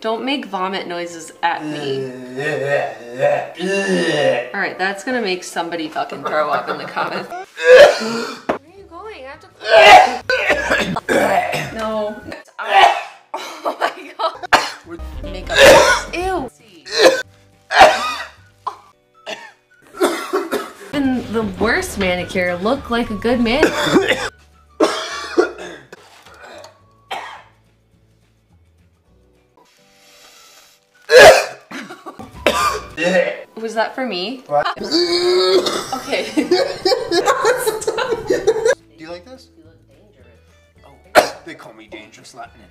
Don't make vomit noises at me. Alright, that's gonna make somebody fucking throw up in the comments. Where are you going? I have to No. Oh my god. Makeup. Ew. Even the worst manicure look like a good manicure. Was that for me? Okay. Do you like this? You look dangerous. Oh, they call me Dangerous Latin.